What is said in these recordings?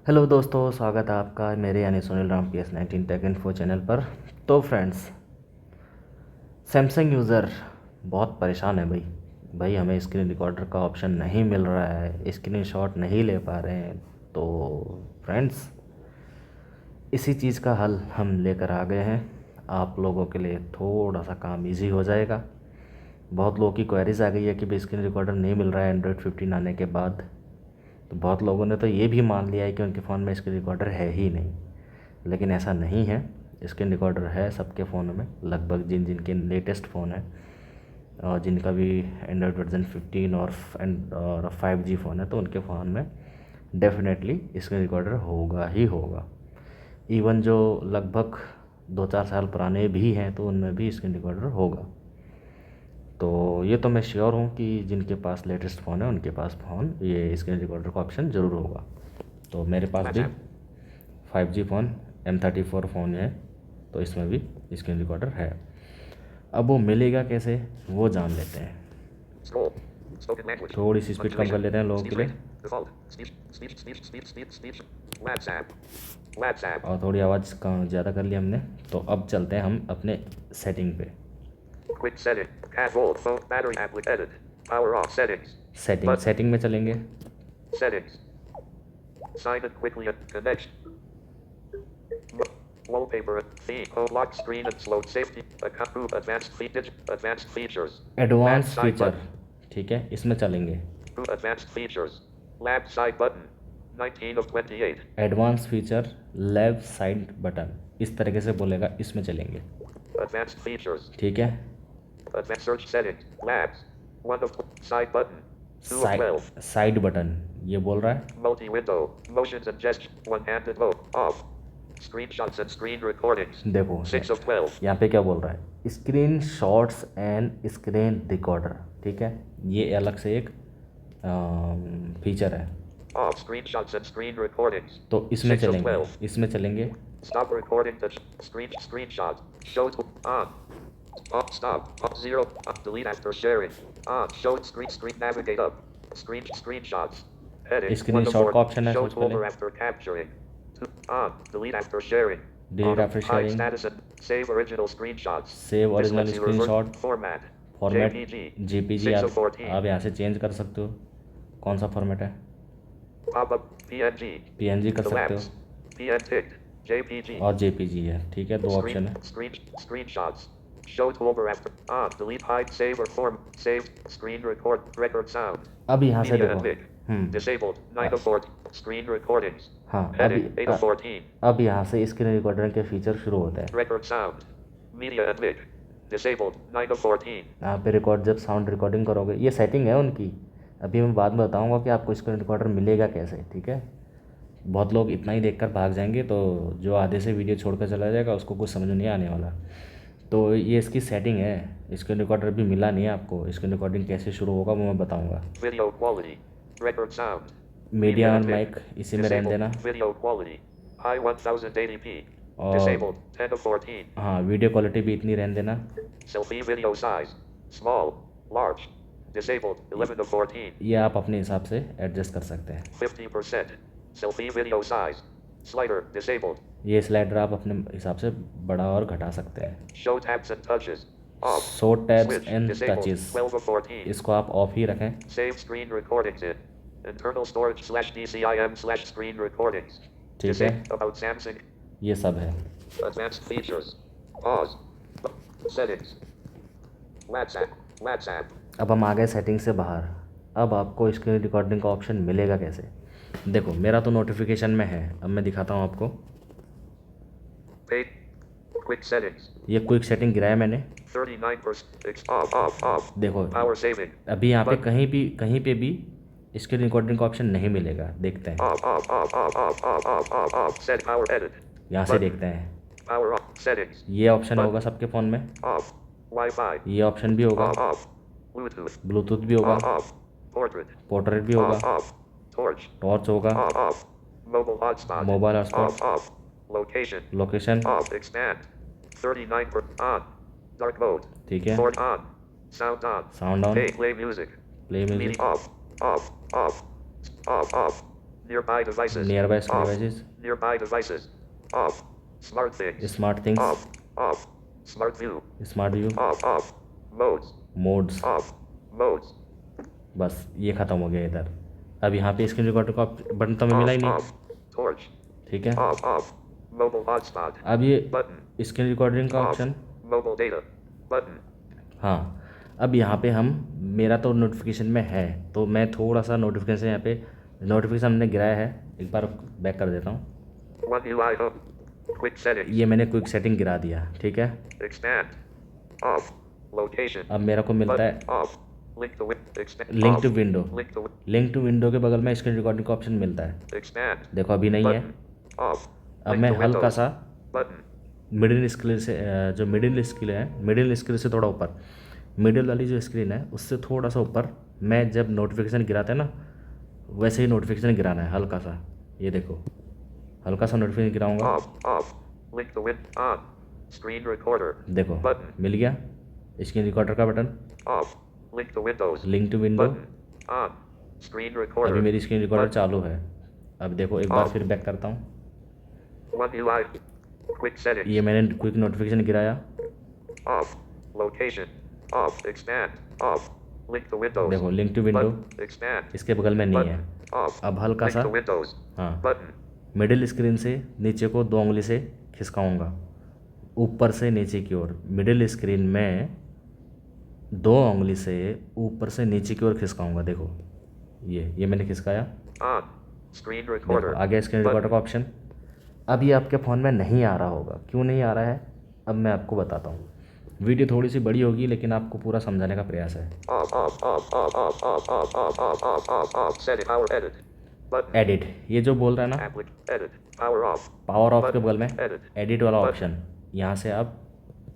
Hello दोस्तों, स्वागत है आपका मेरे यानी Sunil Ram PS19 take info channel पर। तो फ्रेंड्स, सैमसंग यूज़र बहुत परेशान है भाई हमें स्क्रीन रिकॉर्डर का ऑप्शन नहीं मिल रहा है, स्क्रीन शॉट नहीं ले पा रहे हैं। तो फ्रेंड्स, इसी चीज़ का हल हम लेकर आ गए हैं। आप लोगों के लिए थोड़ा सा काम इजी हो जाएगा। बहुत लोगों की क्वेरीज आ गई है कि भाई स्क्रीन रिकॉर्डर नहीं मिल रहा है एंड्रॉयड 15 आने के बाद। तो बहुत लोगों ने तो ये भी मान लिया है कि उनके फ़ोन में स्क्रीन रिकॉर्डर है ही नहीं, लेकिन ऐसा नहीं है। स्क्रीन रिकॉर्डर है सबके फ़ोनों में, लगभग जिनके लेटेस्ट फ़ोन है और जिनका भी एंड्रॉयड वर्जन 15 और 5G फ़ोन है, तो उनके फ़ोन में डेफिनेटली स्क्रीन रिकॉर्डर होगा ही होगा। इवन जो लगभग 2-4 साल पुराने भी हैं तो उनमें भी स्क्रीन रिकॉर्डर होगा। तो ये तो मैं श्योर हूँ कि जिनके पास लेटेस्ट फ़ोन है उनके पास फ़ोन ये स्क्रीन रिकॉर्डर का ऑप्शन ज़रूर होगा। तो मेरे पास भी 5G फ़ोन M34 फ़ोन है, तो इसमें भी स्क्रीन रिकॉर्डर है। अब वो मिलेगा कैसे वो जान लेते हैं। थोड़ी सी स्पीड कम कर लेते हैं लोगों के लिए और थोड़ी आवाज़ कम ज़्यादा कर ली हमने। तो अब चलते हैं हम अपने सेटिंग पे। सेटिंग में चलेंगे। Wallpaper, theme, home lock screen and slow safety, account, advanced features, advance left side feature, button, ठीक है, इसमें चलेंगे। advanced features, left side button, 19 of 28, advance feature left side button, इस तरीके से बोलेगा, इसमें चलेंगे। advanced features, ठीक है। advanced search settings, labs, 1 of side button, 2 of 12, side button ये बोल रहा है। multi-window, motions and gestures, one-handed mode, off, screenshots and screen recordings, देखो 6 of 12, यहाँ पे क्या बोल रहा है, screen shots and screen recorder. ठीक है, ये अलग से एक फीचर है। off, screenshots and screen recordings, तो इसमें 6 of चलेंगे, 12, इसमें चलेंगे। stop recording the screenshot, show on, off, stop, off, 0, delete after sharing, on, show screen, navigate up, screenshots, edit, screen shot का ऑप्शन है show सबसे पहले। folder after capturing, on, delete after sharing, delete after hide sharing, status and save original screenshots, save this original lets you screen revert shot format, format JPG, JPG। 6 आप of 14, आप यहाँ से change कर सकते हो कौन सा फॉर्मेट है। pop-up, PNG, PNG कर सकते हो collapse, PNG, JPG, और JPG है। ठीक है, दो ऑप्शन है। screenshots. Show toolbar after on, delete, hide, save or form, save, screen record sound. अब यहाँ से Media देखो। and mic. Disabled, 9 of 14, screen recordings. हाँ, Edit, 8 of 14. अब यहाँ से स्क्रीन रिकॉर्डर के फीचर शुरू होते हैं। Record sound. Media and mic. Disabled, 9 of 14. यहाँ पे रिकॉर्ड, जब साउंड रिकॉर्डिंग करोगे, ये सेटिंग है उनकी। अभी मैं बाद में बताऊँगा कि आपको स्क्रीन रिकॉर्डर मिलेगा कैसे। ठीक है, बहुत लोग इतना ही देखकर भाग जाएंगे, तो जो आधे से वीडियो छोड़कर चला जाएगा उसको कुछ समझ नहीं आने वाला। तो ये इसकी सेटिंग है। स्क्रीन रिकॉर्डर भी मिला नहीं है आपको, स्क्रीन रिकॉर्डिंग कैसे शुरू होगा वो मैं बताऊँगा। Video quality. Record sound. Media and और माइक इसी में रहने देना। Video quality. High 1080p. और Disabled, 10 of 14. हाँ, वीडियो क्वालिटी भी इतनी रहने देना। Selfie video size. Small, large. Disabled, 11 of 14. ये आप अपने हिसाब से एडजस्ट कर सकते हैं। 50%. Selfie video size. Slider, disabled. ये स्लाइडर आप अपने हिसाब से बढ़ा और घटा सकते हैं। Show tabs and touches. Off. Show tabs Switch, and disabled, touches, 12 of 14. इसको आप ऑफ ही रखें। Save screen recordings in. Internal storage /DCIM/screen recordings. ठीक है, About Samsung. ये सब है। Advanced features. Pause. Settings. WhatsApp. अब हम आ गए सेटिंग से बाहर। अब आपको स्क्रीन रिकॉर्डिंग का ऑप्शन मिलेगा कैसे। देखो, मेरा तो नोटिफिकेशन में है। अब मैं दिखाता हूँ आपको। Page. Quick settings. ये क्विक सेटिंग गिराया मैंने। 39%. Off. देखो, Power saving. अभी यहाँ पे कहीं पे भी स्क्रीन रिकॉर्डिंग का ऑप्शन नहीं मिलेगा। देखते हैं, Off. Set power edit. यहाँ से देखते हैं। Power off. Settings. ये ऑप्शन होगा सबके फ़ोन में। Off. Wi-Fi. ये ऑप्शन भी होगा। Off. Bluetooth. ब्लूटूथ भी होगा। Off. Portrait. पोर्ट्रेट भी होगा। Off. Torch. टॉर्च होगा। Off. Mobile hotspot. Mobile hotspot. Off. Location. Location. Off. Expand. 39% on. Dark mode. ठीक है, Port on. Sound on. Sound on. Play music. Play music. Off. Nearby devices. Near by Off. Devices, Nearby devices. Off. Smart things. Smart things, Off. Off. Smart view. Smart view, Off. Off. Modes. Modes. Off. Modes. बस ये ख़त्म हो गया इधर। अब यहाँ पे screen recorder का बटन तो हमें मिला ही Off. नहीं, Off. Torch. ठीक है। Off. Off. Mobile hotspot. अब ये Button. स्क्रीन रिकॉर्डिंग का Off. Option, Mobile data. Button. हाँ। अब यहाँ पे हम, मेरा तो नोटिफिकेशन में है, तो मैं थोड़ा सा नोटिफिकेशन यहाँ पे, नोटिफिकेशन हमने गिराया है, एक बार बैक कर देता हूँ। One UI hub. Quick settings. ये मैंने क्विक सेटिंग गिरा दिया, ठीक है। Expand. Off. Location. अब मेरे को मिलता है Button. Off. Link to expand. Link to Off. Window. Link to link to window के बगल में स्क्रीन रिकॉर्डिंग का ऑप्शन मिलता है, expand. देखो अभी नहीं है। Button. Off. अब Link मैं to हल्का Windows. सा Button. मिडिल स्क्रीन से, जो मिडिल स्क्रीन है, मिडिल स्क्रीन से थोड़ा ऊपर, मिडिल वाली जो स्क्रीन है उससे थोड़ा सा ऊपर, मैं जब नोटिफिकेशन गिराते हैं ना वैसे ही नोटिफिकेशन गिराना है, हल्का सा। ये देखो, हल्का सा नोटिफिकेशन गिराऊंगा, Off. Off. Link to on. Screen recorder. देखो Button. मिल गया स्क्रीन रिकॉर्डर का button. Off. Link to Windows. Link to window, Button. On. Screen अभी recorder. मेरी स्क्रीन रिकॉर्डर Button. चालू है। अब देखो एक बार फिर बैक करता हूँ, One UI. Quick settings. ये मैंने क्विक नोटिफिकेशन गिराया, Off. Location. Off. Expand. Off. Link to Windows. देखो link to window Button. Expand. इसके बगल में नहीं है। Button. Off. अब हल्का Link सा, to Windows. हाँ, Button. मिडिल स्क्रीन से नीचे को 2 उंगली से खिसकाऊंगा, ऊपर से नीचे की ओर। मिडिल स्क्रीन में 2 उंगली से ऊपर से नीचे की ओर खिसकाऊंगा, देखो ये मैंने खिसकाया, On. Screen देखो recorder. आ गया स्क्रीन रिकॉर्डर का ऑप्शन। अब ये आपके फ़ोन में नहीं आ रहा होगा, क्यों नहीं आ रहा है अब मैं आपको बताता हूँ। वीडियो थोड़ी सी बड़ी होगी लेकिन आपको पूरा समझाने का प्रयास है। Off. Off. Off. Off. Off. Off. Off. Off. Off. Off. Off. Off. Set it. Power edit. Button. Edit, ये जो बोल रहा है ना, Edit. Power off. Power of के बगल में Edit. एडिट वाला ऑप्शन, यहाँ से आप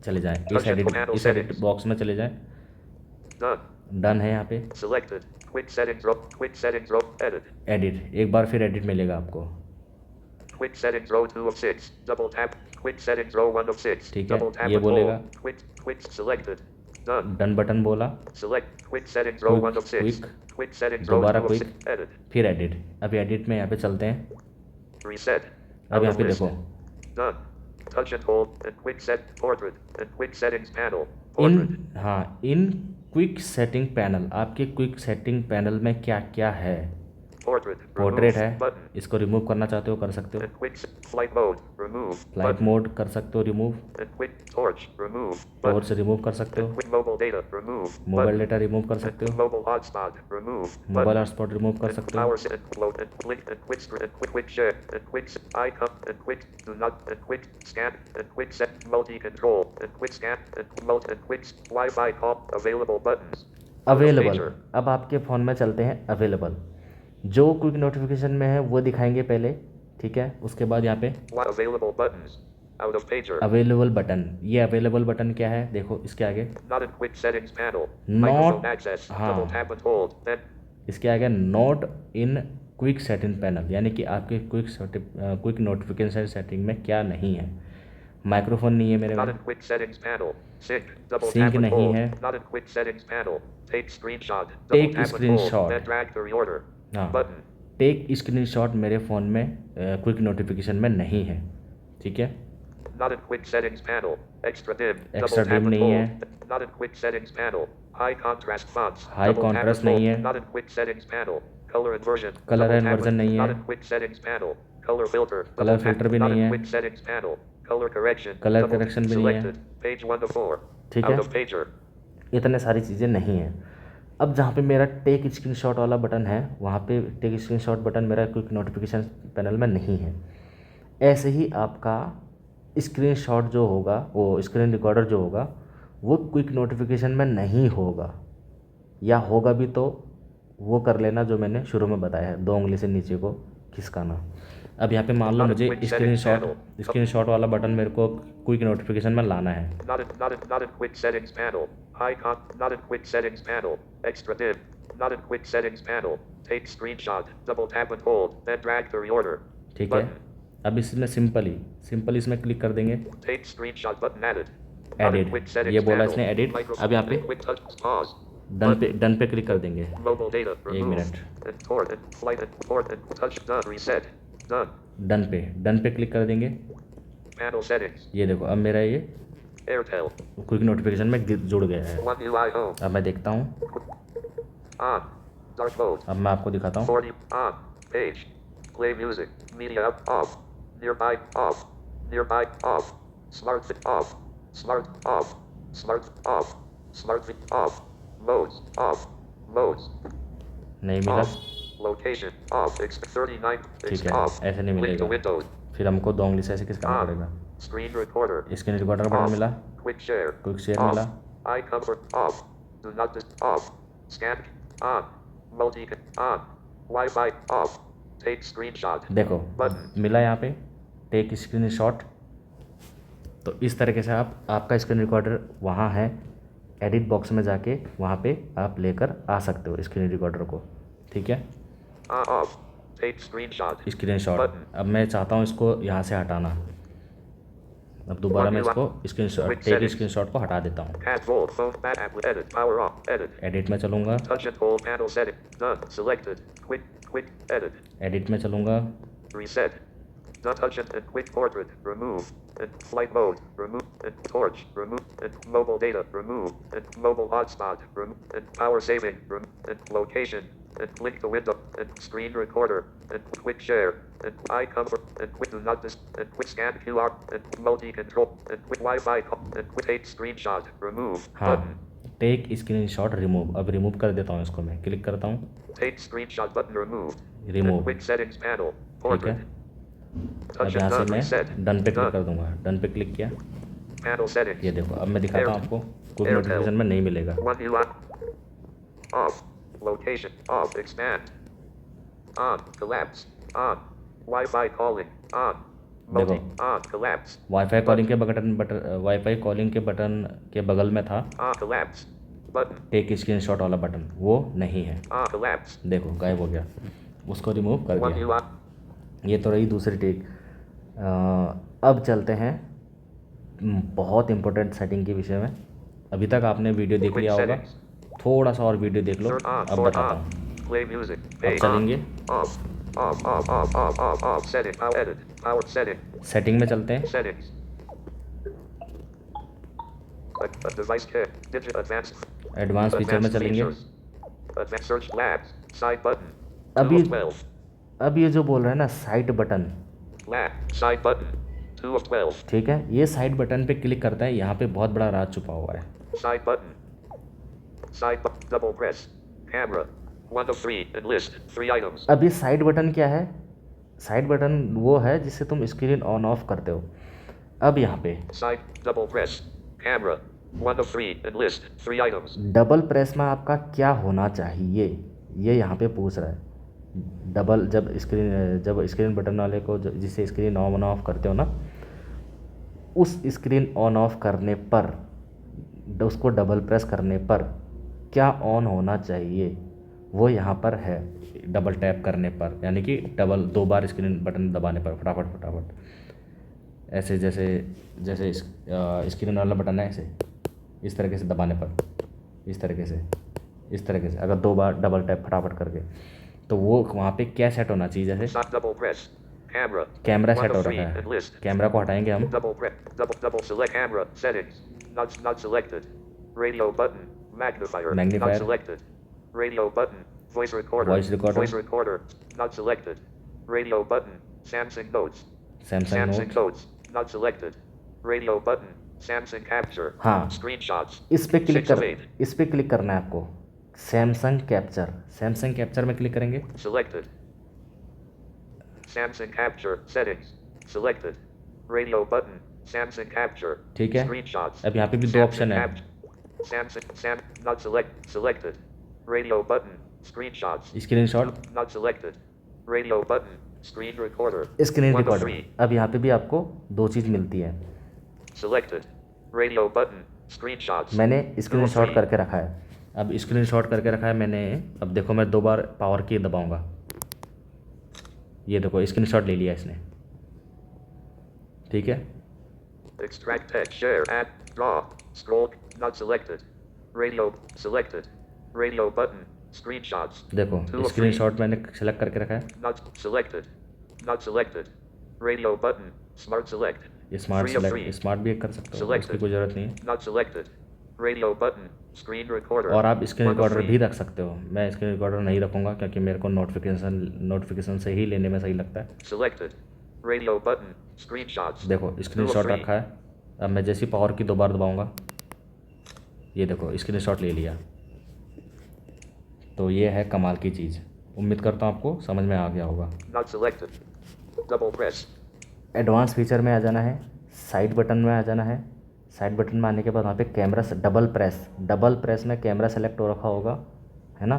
चले जाएं, इस एडिट बॉक्स में चले जाएं। Done. डन है यहाँ पे, Selected. Quick settings row. Quick settings row. Edit. Edit, एक बार फिर एडिट मिलेगा आपको, Quick settings row 2 of 6. Double tap. Quick settings row 1 of 6. ठीक है, Double tap ये and बोलेगा। hold. Quick selected. Done. Done button बोला, Select. Quick settings row Quick, 1 of 6. quick. Quick settings row 2 दोबारा of quick. 6. Edit. फिर edit. अभी edit में यहाँ पे चलते हैं, Reset. अब यहाँ Out पे of list. देखो Done. Touch and hold and quick set portrait and quick settings panel. In, Portrait. हाँ, इन क्विक सेटिंग पैनल, आपके क्विक सेटिंग पैनल में क्या क्या है। Portrait. Portrait Remove. है, Button. इसको रिमूव करना चाहते हो कर सकते हो, And quick flight mode. Remove. Flight Button. Mode कर सकते हो remove, And quick torch. Remove. Torch Button. से रिमूव कर सकते हो, And quick mobile data. Remove. Mobile Button. Data remove कर And सकते quick हो, mobile hotspot. Remove. Mobile Button. Hotspot remove कर And सकते हो, power set and float and click and quick screen and quick share and quick icon and quick do not and quick scan and quick set multi control and quick scan and multi and quick Wi-Fi call available buttons. Available. Pager. अब आपके phone में चलते हैं available, जो quick notification में है वो दिखाएंगे पहले, ठीक है। उसके बाद यहाँ पे Available buttons. Out of pager. Available button, ये अवेलेबल बटन क्या है देखो इसके आगे, Not in quick settings panel. Not- Microphone access. हाँ। Double tap and hold. Then इसके आगे not in quick setting panel, यानी कि आपके क्विक नोटिफिकेशन सेटिंग में क्या नहीं है। माइक्रोफोन नहीं है मेरे not में, in quick settings panel. Sync. Double Sync tap and नहीं hold. है। Not in quick settings panel. Take screenshot. Take Double tap and hold. screenshot. Then drag to reorder. हाँ, Button. टेक स्क्रीनशॉट मेरे phone में quick notification में नहीं है, ठीक है। Not in quick settings panel. Extra dim. Extra Double tap dim and नहीं है। hold. Not in quick settings panel. High contrast fonts. High Double tap contrast and hold. नहीं है। Not in quick settings panel. Color inversion. Color Double tap inversion and- नहीं है। Not in quick settings panel. Color filter. Color Double tap. filter भी Not नहीं in है। quick settings panel. Color correction. Color Double correction भी नहीं है। selected. Page 1 to 4. ठीक Out है। of pager. इतने सारी चीज़ें नहीं हैं। अब जहाँ पे मेरा टेक स्क्रीनशॉट वाला बटन है वहाँ पे टेक स्क्रीनशॉट बटन मेरा क्विक नोटिफिकेशन पैनल में नहीं है। ऐसे ही आपका स्क्रीनशॉट जो होगा, वो स्क्रीन रिकॉर्डर जो होगा वो क्विक नोटिफिकेशन में नहीं होगा, या होगा भी तो वो कर लेना जो मैंने शुरू में बताया है, 2 उंगली से नीचे को खिसकाना। अब यहाँ पे मान लो मुझे स्क्रीनशॉट वाला बटन मेरे को क्विक नोटिफिकेशन में लाना है, Not in quick settings panel. Not in quick settings panel. Extra dim. Not in quick settings panel. Take screenshot. Double tap and hold. Then drag to reorder. ठीक है। Button. अब इसमें simple इसमें click कर देंगे, Take screenshot button added. Not in edit, quick settings ये बोला panel. इसने एडिट। Microphone अब यहाँ पे and quick touch. Pause. Done पे क्लिक कर देंगे। Mobile data एक remove. Minute, And port and flight and port and touch done. Reset. Done. Done पे क्लिक कर देंगे। Panel settings. ये देखो अब मेरा ये Airtel. क्विक नोटिफिकेशन में जुड़ गया है। One UI home. अब मैं देखता हूँ, On. Dark mode. अब मैं आपको दिखाता हूँ। 40. On. Page. Play music. Media up. Off. Nearby. Off. Nearby. Off. Smart fit. Off. Smart. Off. Smart. Off. Smart fit. Off. Modes. Off. Modes. नहीं मिला, Off. Location. Off. 39. ठीक है, Off. ऐसे नहीं Link to मिलेगा। Windows. फिर हमको दो उंगली से ऐसे किस करना On. पड़ेगा। Screen recorder. Screen recorder button Off. मिला, Quick share. Quick share Off. मिला, Eye cover. Off. Do not dis. Off. Scan. On. Multi. On. Wi-Fi. Off. Take screenshot. देखो Button. मिला यहाँ पे टेक स्क्रीन शॉट। तो इस तरीके से आपका स्क्रीन रिकॉर्डर वहाँ है, एडिट बॉक्स में जाके वहाँ पे आप लेकर आ सकते हो स्क्रीन रिकॉर्डर को। ठीक है, Off. Take screenshot. Screen shot. Button. अब मैं चाहता हूँ इसको यहाँ से हटाना। अब दोबारा मैं इसको screen shot take screen shot को हटा देता हूँ। Add roll. Phone back. Edit. Power off. Edit. Edit में चलूँगा, Touch and hold panel setting. Done. Selected. Quick. Edit. Edit में चलूँगा, Reset. Done. Touch and quick portrait. Remove. And flight mode. Remove. And torch. Remove. And mobile data. Remove. And mobile hotspot. Remove. And power saving. Remove. And location. And link to window. And screen recorder. And quick share. And eye cover. And quick do not dis. And quick scan QR. And multi control. And quick Wi-Fi. And quick take screenshot. Remove. हाँ Button. Take screen shot remove. अब remove कर देता हूँ इसको, मैं click करता हूँ, Take screenshot button removed. Remove. And quick settings panel. ठीक है। Portrait. अब Touch यहाँ and से done. मैं Reset. डन पे क्लिक Done. कर दूंगा, डन पे क्लिक किया। Panel settings. ये देखो अब मैं दिखाता हूँ आपको, कोई Airtel. नोटिफिकेशन में नहीं मिलेगा। One UI. Off. Location. Off. Expand. On. Collapse. On. Wi-Fi calling. On. Multi. On. Collapse. Wifi calling के वाईफाई कॉलिंग के बटन के बगल में था On. Collapse. Button. Take screen shot वाला बटन, वो नहीं है। On. Collapse. देखो गायब हो गया, उसको रिमूव कर One दिया। UI. ये तो रही दूसरी टेक। अब चलते हैं बहुत इम्पोर्टेंट सेटिंग के विषय में। अभी तक आपने वीडियो देख Quick लिया होगा, settings. थोड़ा सा और वीडियो देख लो, Turn on. अब Port बताता on. हूँ। Play music. अब Page. चलेंगे, Off. Off. Off. Off. Off. Off. Off. Setting. Power edit. Power setting. Setting में चलते हैं। Settings. A device care. Digit advanced. Advance feature में चलेंगे। features. Advanced search labs. Side button. अभी 2 of 12. अब ये जो बोल रहा है ना side button, Lab. Side button. 2 of 12. ठीक है, ये साइड बटन पे क्लिक करता है, यहाँ पे बहुत बड़ा राज छुपा हुआ है। Side button. Side button. Double press. Camera. 1 of 3. And list. 3 items. अब ये साइड बटन क्या है? साइड बटन वो है जिससे तुम स्क्रीन ऑन ऑफ करते हो। अब यहाँ पे Side. Double press. Camera. 1 of 3. And list. 3 items. Double press में आपका क्या होना चाहिए, ये यहाँ पे पूछ रहा है। डबल जब स्क्रीन बटन वाले को जिससे स्क्रीन ऑन ऑफ करते हो ना, उस स्क्रीन ऑन ऑफ करने पर, उसको डबल प्रेस करने पर क्या ऑन होना चाहिए, वो यहाँ पर है। डबल टैप करने पर, यानी कि दो बार स्क्रीन बटन दबाने पर फटाफट ऐसे जैसे स्क्रीन वाला बटन है, ऐसे इस तरीके से दबाने पर, इस तरीके से अगर 2 बार डबल टैप फटाफट करके, तो वो वहाँ पे क्या सेट होना चाहिए। जैसे Side double press. Camera. Camera 1 set हो of 3. रखा And है, list. कैमरा को हटाएंगे हम। Double press. Double select camera. Settings. Not selected. Radio button. Magnifier. Magnifier. Not selected. Radio button. Voice recorder. Voice recorder. Voice recorder. Not selected. Radio button. Samsung Notes. Samsung Samsung note, Notes. Not selected. Radio button. Samsung Capture. हाँ, Screenshots. इस पे 6 of 8. Click करना है आपको। Samsung capture में click करेंगे। Selected. Samsung Capture. Settings. Selected. Radio button. Samsung Capture. ठीक है, Screenshots. अब यहाँ पे भी 2 ऑप्शन है। Not selected. Radio button. Screenshots. Screenshot, Not selected. Radio button. Screen recorder. Screen 1 of recorder. 3. अब यहाँ पे भी आपको 2 चीज़ मिलती है। Selected. Radio button. Screenshots. मैंने स्क्रीनशॉट 3. करके रखा है। अब स्क्रीनशॉट करके रखा है मैंने। अब देखो मैं 2 बार पावर की दबाऊंगा, ये देखो स्क्रीनशॉट ले लिया इसने। ठीक है, Extract text. Share. Add. Draw. Scroll. Not selected. Radio. Selected. Radio button. Screenshots. देखो Two of स्क्रीनशॉट मैंने सेलेक्ट करके रखा है। Not selected. Not selected. Radio button. Smart select. ये smart Free of select, free. Smart भी कर सकते हो, उसकी कोई ज़रूरत नहीं है। Not selected. Radio button. Screen recorder. और आप screen One of recorder free. भी रख सकते हो। मैं स्क्रीन रिकॉर्डर नहीं रखूँगा क्योंकि मेरे को नोटिफिकेशन से ही लेने में सही लगता है। Selected. Radio button. Screenshots. देखो Two of स्क्रीनशॉट free. रखा है। अब मैं जैसी पावर की 2 बार दबाऊँगा, ये देखो स्क्रीनशॉट ले लिया। तो ये है कमाल की चीज़। उम्मीद करता हूँ आपको समझ में आ गया होगा। Not selected. Double press. Advance feature में आ जाना है, साइड बटन में आ जाना है। साइड बटन में आने के बाद वहाँ पे कैमरा से डबल प्रेस में कैमरा सेलेक्ट हो रखा होगा, है ना।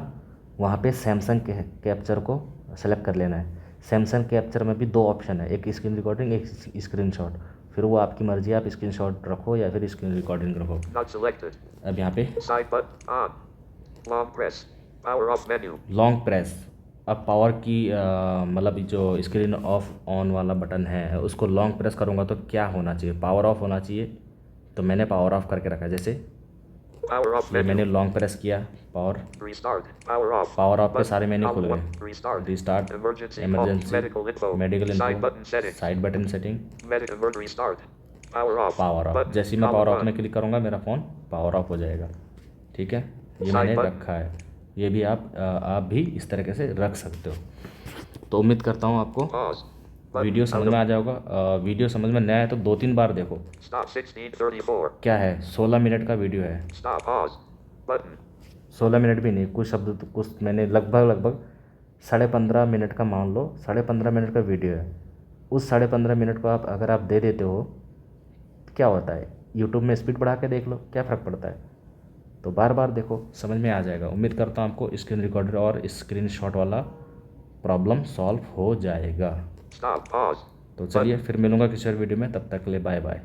वहाँ पे सैमसंग के कैप्चर को सेलेक्ट कर लेना है। सैमसंग कैप्चर में भी 2 ऑप्शन है, एक स्क्रीन रिकॉर्डिंग, एक स्क्रीनशॉट। फिर वो आपकी मर्ज़ी है, आप स्क्रीनशॉट रखो या फिर स्क्रीन रिकॉर्डिंग रखो। Not selected. अब यहाँ पे Side button on. Long press. Power off menu. Long press. अब पावर की मतलब जो स्क्रीन ऑफ ऑन वाला बटन है उसको लॉन्ग प्रेस करूँगा तो क्या होना चाहिए, पावर ऑफ होना चाहिए। तो मैंने पावर ऑफ करके रखा है। जैसे Power off ये menu. मैंने लॉन्ग प्रेस किया, power Restart. Power off. Power of पे Button. सारे मेन्यू खुल Column one. गए। Restart. Restart, Emergency. Off. Emergency, Medical info. Medical Side info, button settings. Side button setting, Emergency restart. Power off. Power of. Button. जैसे ही मैं Column power of one. में click करूँगा मेरा phone power of हो जाएगा। ठीक है, ये Side मैंने button. रखा है। ये भी आप भी इस तरीके से रख सकते हो। तो उम्मीद करता हूँ आपको Pause. Button. वीडियो समझ में आ जाएगा। वीडियो समझ में नया है तो 2-3 बार देखो। Stop 1634. क्या है, 16 मिनट का वीडियो है। Stop. Pause. Button. 16 मिनट भी नहीं, कुछ शब्द तो कुछ मैंने लगभग 15.5 मिनट का मान लो, 15.5 मिनट का वीडियो है। उस 15.5 मिनट को आप अगर आप दे देते हो क्या होता है, यूट्यूब में स्पीड बढ़ा के देख लो, क्या फ़र्क पड़ता है। तो बार बार देखो, समझ में आ जाएगा। उम्मीद करता हूँ आपको स्क्रीन रिकॉर्डर और स्क्रीनशॉट वाला प्रॉब्लम सॉल्व हो जाएगा। Stop. Pause. तो चलिए फिर मिलूँगा किसी और वीडियो में, तब तक के लिए बाय बाय।